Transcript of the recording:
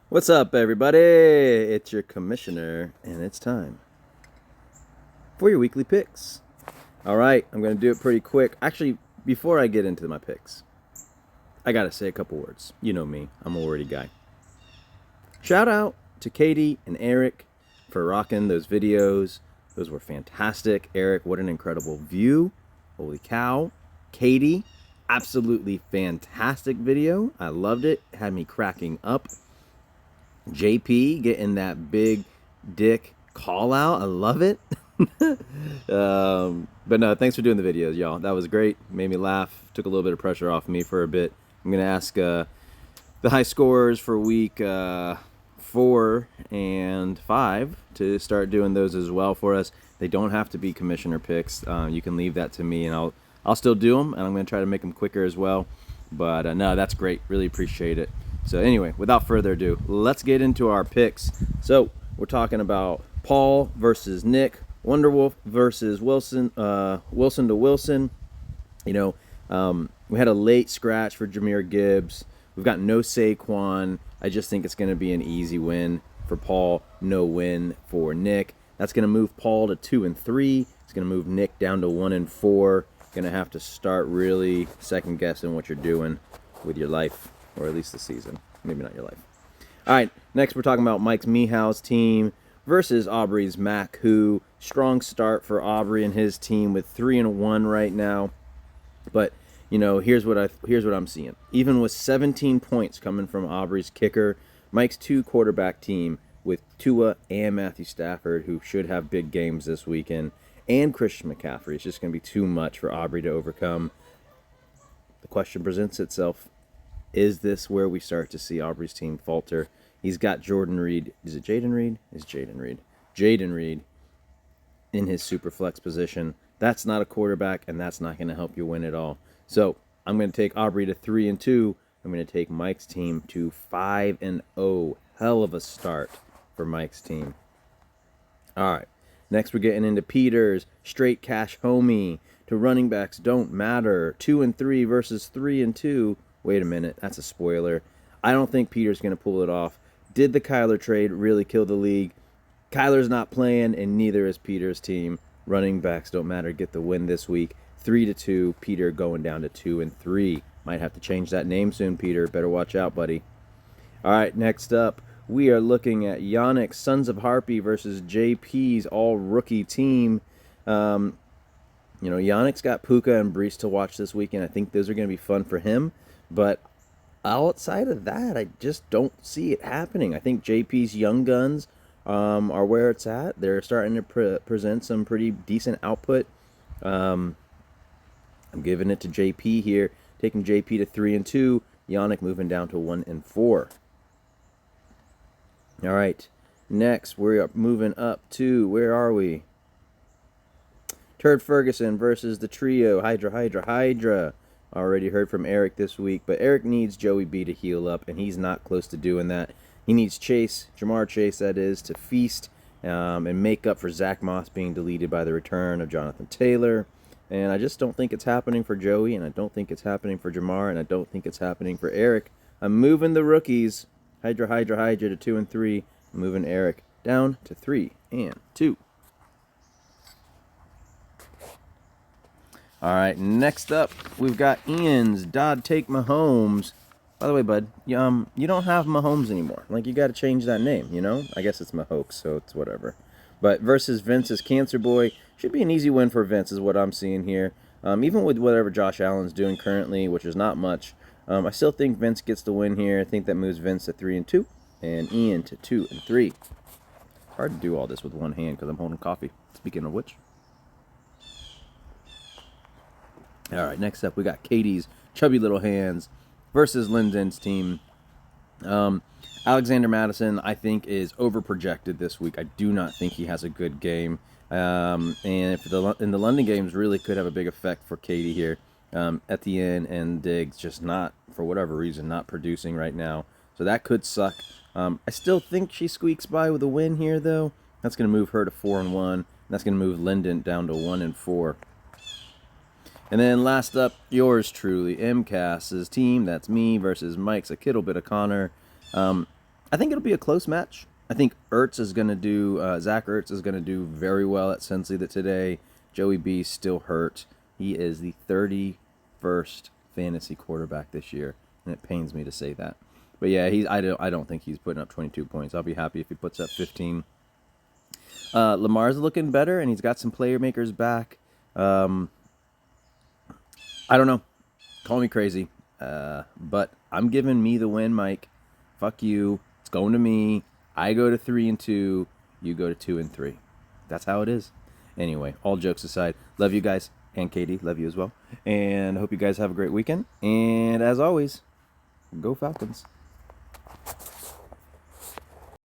What's up, everybody? It's your commissioner, and it's time for your weekly picks. All right, I'm going to do it pretty quick. Actually, before I get into my picks, I got to say a couple words. You know me, I'm a wordy guy. Shout out to Katie and Eric for rocking those videos. Those were fantastic. Eric, what an incredible view. Holy cow. Katie, absolutely fantastic video. I loved it. Had me cracking up. JP getting that big dick call out. I love it. But no, thanks for doing the videos, y'all. That was great. Made me laugh. Took a little bit of pressure off me for a bit. I'm going to ask the high scorers for week 4 and 5 to start doing those as well for us. They don't have to be commissioner picks. You can leave that to me, and I'll still do them, and I'm going to try to make them quicker as well. But no, that's great. Really appreciate it. So anyway, without further ado, let's get into our picks. So we're talking about Paul versus Nick, Wonderwolf versus Wilson, Wilson to Wilson. You know, we had a late scratch for Jahmyr Gibbs. We've got no Saquon. I just think it's going to be an easy win for Paul. No win for Nick. That's going to move Paul to 2 and 3. It's going to move Nick down to 1 and 4. Going to have to start really second guessing what you're doing with your life, or at least the season. Maybe not your life. All right, next we're talking about Mike's Mihaw's team versus Aubrey's Mac, who strong start for Aubrey and his team with 3 and 1 right now. But you know, here's what I'm seeing. Even with 17 points coming from Aubrey's kicker, Mike's 2-quarterback team with Tua and Matthew Stafford, who should have big games this weekend, and Christian McCaffrey. It's just going to be too much for Aubrey to overcome. The question presents itself. Is this where we start to see Aubrey's team falter? He's got Jordan Reed. Is it Jaden Reed? It's Jaden Reed. Jaden Reed in his super flex position. That's not a quarterback, and that's not going to help you win at all. So I'm going to take Aubrey to 3 and 2. I'm going to take Mike's team to 5 and 0. Hell of a start for Mike's team. All right. Next, we're getting into Peter's straight cash homie to running backs don't matter. 2 and 3 versus 3 and 2. Wait a minute, that's a spoiler. I don't think Peter's going to pull it off. Did the Kyler trade really kill the league? Kyler's not playing, and neither is Peter's team. Running backs don't matter. Get the win this week. 3 to 2. Peter going down to 2 and 3. Might have to change that name soon, Peter. Better watch out, buddy. All right, next up, we are looking at Yannick's Sons of Harpy versus JP's all-rookie team. You know, Yannick's got Puka and Brees to watch this weekend. I think those are going to be fun for him. But outside of that, I just don't see it happening. I think JP's young guns are where it's at. They're starting to present some pretty decent output. I'm giving it to JP here, taking JP to 3 and 2. Yannick moving down to 1 and 4. All right, next we're moving up to, where are we? Turd Ferguson versus the trio, Hydra. Already heard from Eric this week, but Eric needs Joey B to heal up, and he's not close to doing that. He needs Chase, Jamar Chase that is, to feast and make up for Zach Moss being deleted by the return of Jonathan Taylor. And I just don't think it's happening for Joey, and I don't think it's happening for Jamar, and I don't think it's happening for Eric. I'm moving the rookies, Hydra to 2 and 3. I'm moving Eric down to 3 and 2. All right, next up, we've got Ian's Dodd Take Mahomes. By the way, bud, you don't have Mahomes anymore. Like, you got to change that name, you know? I guess it's Mahomes, so it's whatever. But versus Vince's Cancer Boy, should be an easy win for Vince is what I'm seeing here. Even with whatever Josh Allen's doing currently, which is not much, I still think Vince gets the win here. I think that moves Vince to 3 and 2, and Ian to 2 and 3. Hard to do all this with one hand because I'm holding coffee. Speaking of which. All right, next up, we got Katie's Chubby Little Hands versus Lyndon's team. Alexander Madison, I think, is overprojected this week. I do not think he has a good game. And if the London games really could have a big effect for Katie here. Etienne and Diggs just not, for whatever reason, not producing right now. So that could suck. I still think she squeaks by with a win here, though. That's going to move her to 4 and 1. That's going to move Lyndon down to 1 and 4. And then last up, yours truly, MCAS's team. That's me versus Mike's a Kittle bit of Connor. I think it'll be a close match. I think Ertz is going to do, Zach Ertz is going to do very well at Cincy today. Joey B still hurt. He is the 31st fantasy quarterback this year, and it pains me to say that. But yeah, I don't think he's putting up 22 points. I'll be happy if he puts up 15. Lamar's looking better, and he's got some playmakers back. I don't know. Call me crazy, but I'm giving me the win, Mike. Fuck you. It's going to me. I go to 3-2. You go to 2-3. That's how it is. Anyway, all jokes aside, love you guys. And Katie, love you as well. And I hope you guys have a great weekend. And as always, go Falcons.